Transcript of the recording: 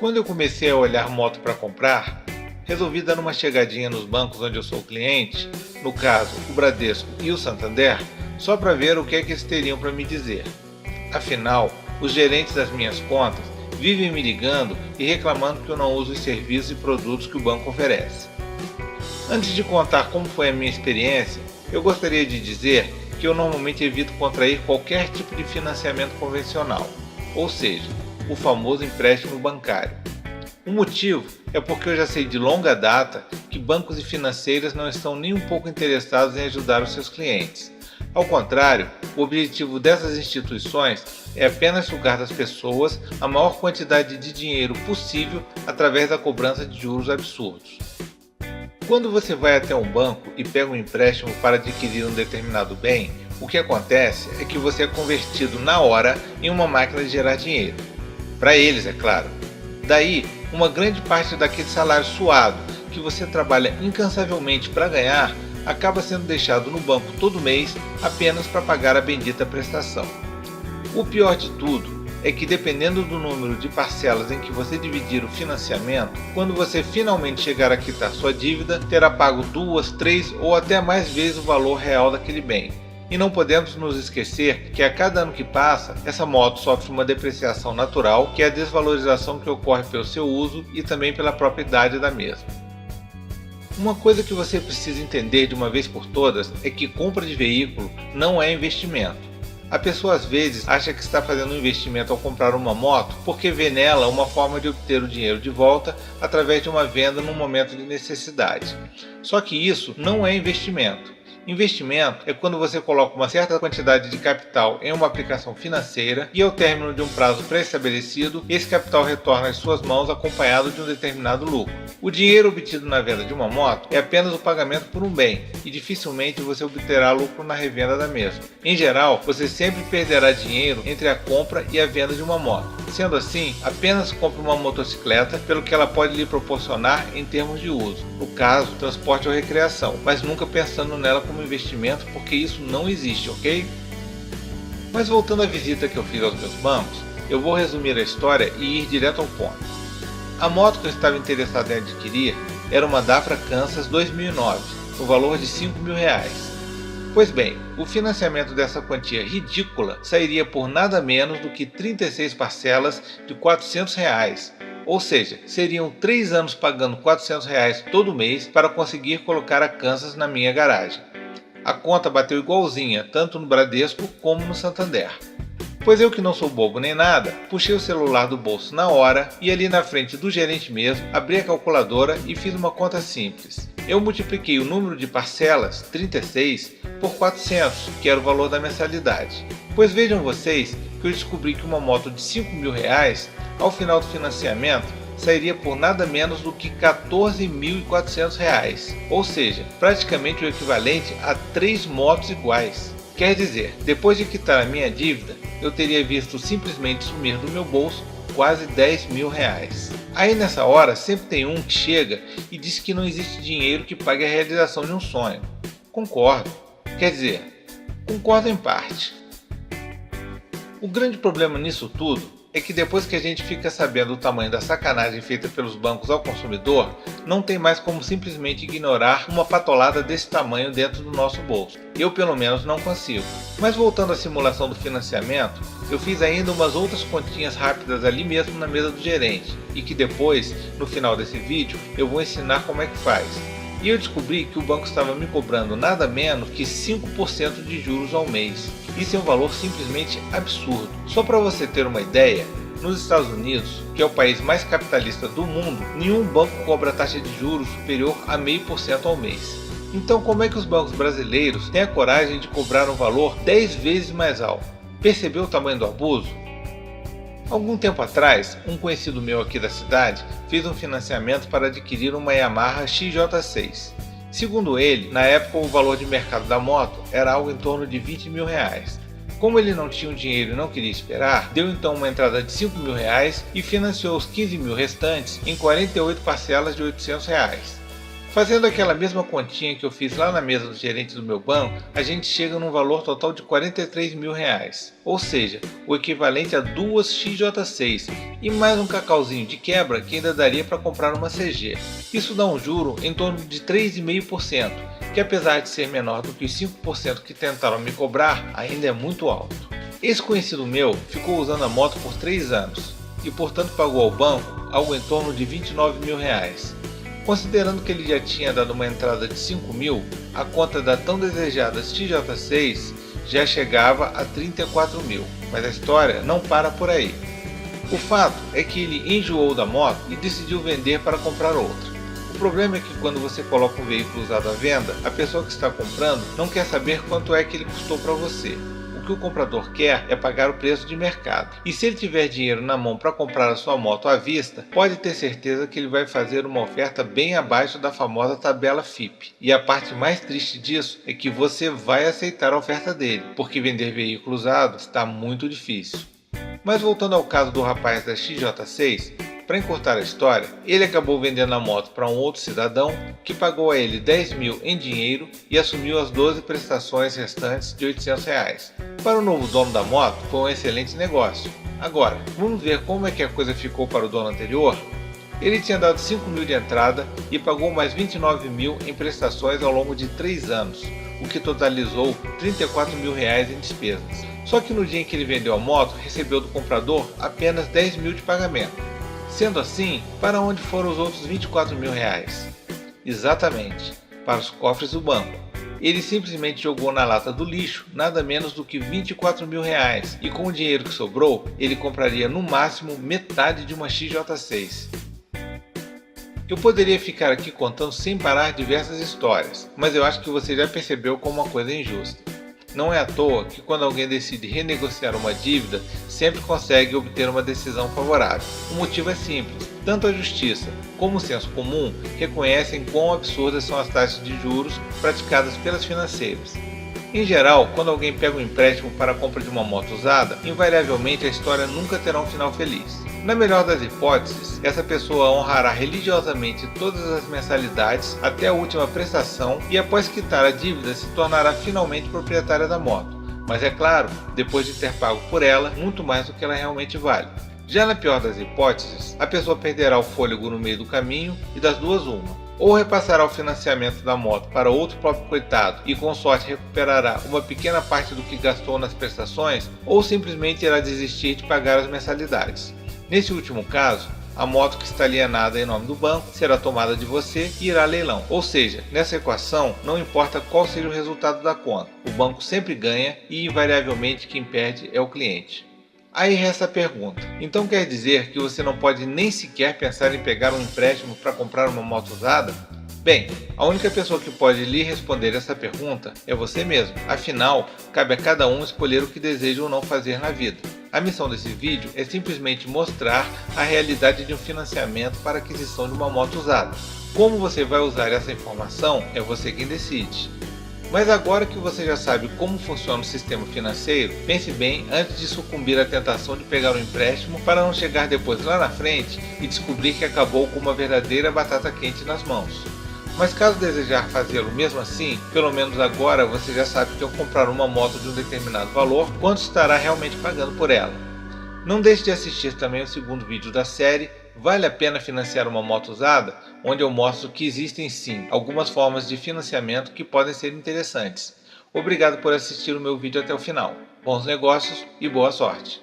Quando eu comecei a olhar moto para comprar, resolvi dar uma chegadinha nos bancos onde eu sou cliente, no caso o Bradesco e o Santander, só para ver o que é que eles teriam para me dizer. Afinal, os gerentes das minhas contas vivem me ligando e reclamando que eu não uso os serviços e produtos que o banco oferece. Antes de contar como foi a minha experiência, eu gostaria de dizer que eu normalmente evito contrair qualquer tipo de financiamento convencional, ou seja, o famoso empréstimo bancário. O motivo é porque eu já sei de longa data que bancos e financeiras não estão nem um pouco interessados em ajudar os seus clientes. Ao contrário, o objetivo dessas instituições é apenas sugar das pessoas a maior quantidade de dinheiro possível através da cobrança de juros absurdos. Quando você vai até um banco e pega um empréstimo para adquirir um determinado bem, o que acontece é que você é convertido na hora em uma máquina de gerar dinheiro. Para eles, é claro. Daí, uma grande parte daquele salário suado que você trabalha incansavelmente para ganhar acaba sendo deixado no banco todo mês apenas para pagar a bendita prestação. O pior de tudo é que, dependendo do número de parcelas em que você dividir o financiamento, quando você finalmente chegar a quitar sua dívida, terá pago 2, 3 ou até mais vezes o valor real daquele bem. E não podemos nos esquecer que a cada ano que passa, essa moto sofre uma depreciação natural, que é a desvalorização que ocorre pelo seu uso e também pela própria idade da mesma. Uma coisa que você precisa entender de uma vez por todas é que compra de veículo não é investimento. A pessoa às vezes acha que está fazendo um investimento ao comprar uma moto porque vê nela uma forma de obter o dinheiro de volta através de uma venda num momento de necessidade. Só que isso não é investimento. Investimento é quando você coloca uma certa quantidade de capital em uma aplicação financeira e, ao término de um prazo pré-estabelecido, esse capital retorna às suas mãos acompanhado de um determinado lucro. O dinheiro obtido na venda de uma moto é apenas o pagamento por um bem e dificilmente você obterá lucro na revenda da mesma. Em geral, você sempre perderá dinheiro entre a compra e a venda de uma moto. Sendo assim, apenas compre uma motocicleta pelo que ela pode lhe proporcionar em termos de uso, no caso, transporte ou recreação, mas nunca pensando nela como investimento, porque isso não existe, ok? Mas voltando à visita que eu fiz aos meus bancos, eu vou resumir a história e ir direto ao ponto. A moto que eu estava interessado em adquirir era uma Dafra Kansas 2009, no valor de R$5.000. Pois bem, o financiamento dessa quantia ridícula sairia por nada menos do que 36 parcelas de R$400, ou seja, seriam 3 anos pagando R$400 todo mês para conseguir colocar a Kansas na minha garagem. A conta bateu igualzinha, tanto no Bradesco como no Santander. Pois eu, que não sou bobo nem nada, puxei o celular do bolso na hora e, ali na frente do gerente mesmo, abri a calculadora e fiz uma conta simples. Eu multipliquei o número de parcelas, 36, por 400, que era o valor da mensalidade. Pois vejam vocês que eu descobri que uma moto de R$5.000, ao final do financiamento, sairia por nada menos do que R$14.400, ou seja, praticamente o equivalente a 3 motos iguais. Quer dizer, depois de quitar a minha dívida, eu teria visto simplesmente sumir do meu bolso quase R$10.000. Aí nessa hora sempre tem um que chega e diz que não existe dinheiro que pague a realização de um sonho. Concordo. Quer dizer, concordo em parte. O grande problema nisso tudo é que depois que a gente fica sabendo o tamanho da sacanagem feita pelos bancos ao consumidor, não tem mais como simplesmente ignorar uma patolada desse tamanho dentro do nosso bolso. Eu pelo menos não consigo. Mas voltando à simulação do financiamento, eu fiz ainda umas outras continhas rápidas ali mesmo na mesa do gerente, e que depois, no final desse vídeo, eu vou ensinar como é que faz. E eu descobri que o banco estava me cobrando nada menos que 5% de juros ao mês. Isso é um valor simplesmente absurdo. Só para você ter uma ideia, nos Estados Unidos, que é o país mais capitalista do mundo, nenhum banco cobra taxa de juros superior a 0,5% ao mês. Então como é que os bancos brasileiros têm a coragem de cobrar um valor 10 vezes mais alto? Percebeu o tamanho do abuso? Algum tempo atrás, um conhecido meu aqui da cidade fez um financiamento para adquirir uma Yamaha XJ6. Segundo ele, na época o valor de mercado da moto era algo em torno de R$20.000. Como ele não tinha o dinheiro e não queria esperar, deu então uma entrada de R$5.000 e financiou os 15.000 restantes em 48 parcelas de R$800. Fazendo aquela mesma continha que eu fiz lá na mesa do gerente do meu banco, a gente chega num valor total de R$ 43 mil, ou seja, o equivalente a 2 XJ6 e mais um cacauzinho de quebra que ainda daria para comprar uma CG. Isso dá um juro em torno de 3,5%, que apesar de ser menor do que os 5% que tentaram me cobrar, ainda é muito alto. Esse conhecido meu ficou usando a moto por 3 anos e portanto pagou ao banco algo em torno de R$ 29 mil. Considerando que ele já tinha dado uma entrada de 5 mil, a conta da tão desejada XJ6 já chegava a 34 mil, mas a história não para por aí. O fato é que ele enjoou da moto e decidiu vender para comprar outra. O problema é que quando você coloca um veículo usado à venda, a pessoa que está comprando não quer saber quanto é que ele custou para você. O que o comprador quer é pagar o preço de mercado. E se ele tiver dinheiro na mão para comprar a sua moto à vista, pode ter certeza que ele vai fazer uma oferta bem abaixo da famosa tabela FIPE. E a parte mais triste disso é que você vai aceitar a oferta dele, porque vender veículo usado está muito difícil. Mas voltando ao caso do rapaz da XJ6, para encurtar a história, ele acabou vendendo a moto para um outro cidadão que pagou a ele 10 mil em dinheiro e assumiu as 12 prestações restantes de R$ 800. Para o novo dono da moto, foi um excelente negócio. Agora, vamos ver como é que a coisa ficou para o dono anterior? Ele tinha dado 5 mil de entrada e pagou mais 29 mil em prestações ao longo de 3 anos, o que totalizou R$ 34 mil em despesas. Só que no dia em que ele vendeu a moto, recebeu do comprador apenas 10 mil de pagamento. Sendo assim, para onde foram os outros R$ 24 mil? Exatamente, para os cofres do banco. Ele simplesmente jogou na lata do lixo nada menos do que R$ 24 mil e com o dinheiro que sobrou, ele compraria no máximo metade de uma XJ6. Eu poderia ficar aqui contando sem parar diversas histórias, mas eu acho que você já percebeu como uma coisa é injusta. Não é à toa que quando alguém decide renegociar uma dívida, sempre consegue obter uma decisão favorável. O motivo é simples, tanto a justiça como o senso comum reconhecem quão absurdas são as taxas de juros praticadas pelas financeiras. Em geral, quando alguém pega um empréstimo para a compra de uma moto usada, invariavelmente a história nunca terá um final feliz. Na melhor das hipóteses, essa pessoa honrará religiosamente todas as mensalidades até a última prestação e após quitar a dívida se tornará finalmente proprietária da moto, mas é claro, depois de ter pago por ela muito mais do que ela realmente vale. Já na pior das hipóteses, a pessoa perderá o fôlego no meio do caminho e das duas uma. Ou repassará o financiamento da moto para outro próprio coitado e com sorte recuperará uma pequena parte do que gastou nas prestações, ou simplesmente irá desistir de pagar as mensalidades. Nesse último caso, a moto que está alienada em nome do banco será tomada de você e irá a leilão. Ou seja, nessa equação, não importa qual seja o resultado da conta, o banco sempre ganha e invariavelmente quem perde é o cliente. Aí resta a pergunta, então quer dizer que você não pode nem sequer pensar em pegar um empréstimo para comprar uma moto usada? Bem, a única pessoa que pode lhe responder essa pergunta é você mesmo, afinal, cabe a cada um escolher o que deseja ou não fazer na vida. A missão desse vídeo é simplesmente mostrar a realidade de um financiamento para a aquisição de uma moto usada. Como você vai usar essa informação é você quem decide. Mas agora que você já sabe como funciona o sistema financeiro, pense bem antes de sucumbir à tentação de pegar um empréstimo para não chegar depois lá na frente e descobrir que acabou com uma verdadeira batata quente nas mãos. Mas caso desejar fazê-lo mesmo assim, pelo menos agora você já sabe que ao comprar uma moto de um determinado valor, quanto estará realmente pagando por ela. Não deixe de assistir também o segundo vídeo da série Vale a pena financiar uma moto usada? Onde eu mostro que existem sim algumas formas de financiamento que podem ser interessantes. Obrigado por assistir o meu vídeo até o final. Bons negócios e boa sorte!